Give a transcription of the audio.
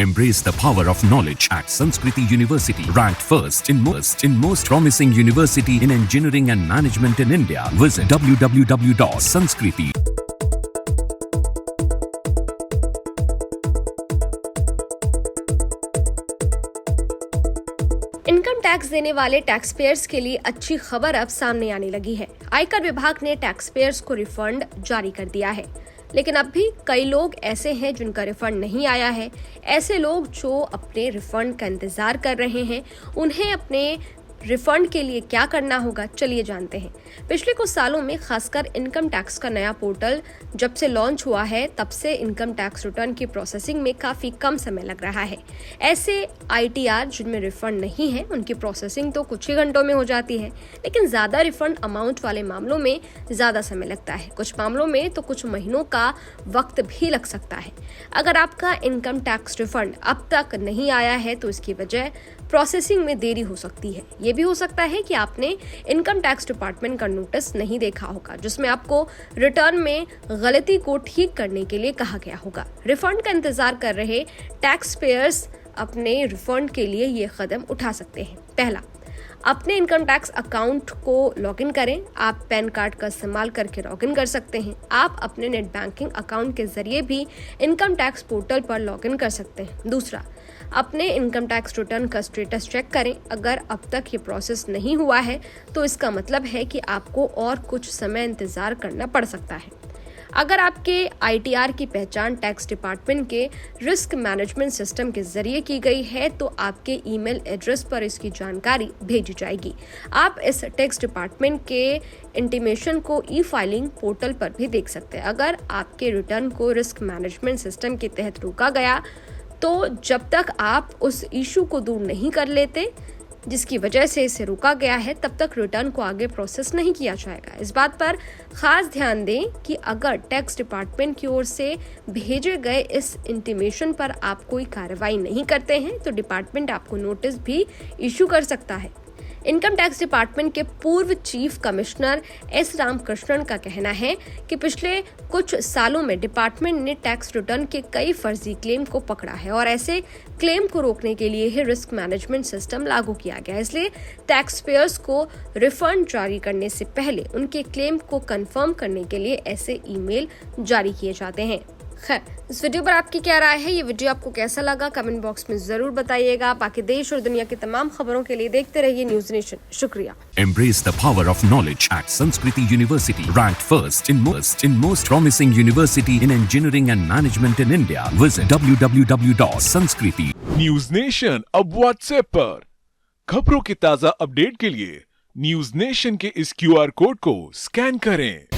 Embrace the power of knowledge at Sanskriti University, ranked first in most promising university in engineering and management in India. Visit www.sanskriti. Income tax देने वाले tax payers के लिए अच्छी खबर अब सामने आने लगी है। आयकर विभाग ने टैक्स पेयर्स को रिफंड जारी कर दिया है, लेकिन अब भी कई लोग ऐसे हैं जिनका रिफंड नहीं आया है। ऐसे लोग जो अपने रिफंड का इंतजार कर रहे हैं, उन्हें अपने रिफंड के लिए क्या करना होगा, चलिए जानते हैं। पिछले कुछ सालों में खासकर इनकम टैक्स का नया पोर्टल जब से लॉन्च हुआ है, तब से इनकम टैक्स रिटर्न की प्रोसेसिंग में काफ़ी कम समय लग रहा है। ऐसे ITR जिनमें रिफंड नहीं है, उनकी प्रोसेसिंग तो कुछ ही घंटों में हो जाती है, लेकिन ज़्यादा रिफंड अमाउंट वाले मामलों में ज़्यादा समय लगता है। कुछ मामलों में तो कुछ महीनों का वक्त भी लग सकता है। अगर आपका इनकम टैक्स रिफंड अब तक नहीं आया है, तो इसकी वजह प्रोसेसिंग में देरी हो सकती है। ये भी हो सकता है कि आपने इनकम टैक्स डिपार्टमेंट का नोटिस नहीं देखा होगा, जिसमें आपको रिटर्न में गलती को ठीक करने के लिए कहा गया होगा। रिफंड का इंतजार कर रहे टैक्स पेयर्स अपने रिफंड के लिए ये कदम उठा सकते हैं। पहला, अपने इनकम टैक्स अकाउंट को लॉगिन करें। आप पैन कार्ड का इस्तेमाल करके लॉगिन कर सकते हैं। आप अपने नेट बैंकिंग अकाउंट के जरिए भी इनकम टैक्स पोर्टल पर लॉगिन कर सकते हैं। दूसरा, अपने इनकम टैक्स रिटर्न का स्टेटस चेक करें। अगर अब तक ये प्रोसेस नहीं हुआ है, तो इसका मतलब है कि आपको और कुछ समय इंतजार करना पड़ सकता है। अगर आपके ITR की पहचान टैक्स डिपार्टमेंट के रिस्क मैनेजमेंट सिस्टम के जरिए की गई है, तो आपके ईमेल एड्रेस पर इसकी जानकारी भेजी जाएगी। आप इस टैक्स डिपार्टमेंट के इंटीमेशन को E-फाइलिंग पोर्टल पर भी देख सकते हैं। अगर आपके रिटर्न को रिस्क मैनेजमेंट सिस्टम के तहत रोका गया, तो जब तक आप उस इशू को दूर नहीं कर लेते जिसकी वजह से इसे रोका गया है, तब तक रिटर्न को आगे प्रोसेस नहीं किया जाएगा। इस बात पर खास ध्यान दें कि अगर टैक्स डिपार्टमेंट की ओर से भेजे गए इस इंटीमेशन पर आप कोई कार्रवाई नहीं करते हैं, तो डिपार्टमेंट आपको नोटिस भी इशू कर सकता है। इनकम टैक्स डिपार्टमेंट के पूर्व चीफ कमिश्नर S. रामकृष्णन का कहना है कि पिछले कुछ सालों में डिपार्टमेंट ने टैक्स रिटर्न के कई फर्जी क्लेम को पकड़ा है और ऐसे क्लेम को रोकने के लिए ही रिस्क मैनेजमेंट सिस्टम लागू किया गया। इसलिए टैक्स पेयर्स को रिफंड जारी करने से पहले उनके क्लेम को कंफर्म करने के लिए ऐसे ईमेल जारी किए जाते हैं। खैर, इस वीडियो पर आपकी क्या राय है? ये वीडियो आपको कैसा लगा? कमेंट बॉक्स में जरूर बताइएगा। बाकी देश और दुनिया की तमाम खबरों के लिए देखते रहिए न्यूज नेशन। शुक्रिया। Embrace the power of knowledge at Sanskriti University, ranked first in most promising university in engineering and management in India. Visit www.sanskriti. News nation अब व्हाट्सएप पर खबरों की ताजा अपडेट के लिए न्यूज नेशन के इस QR कोड को स्कैन करें।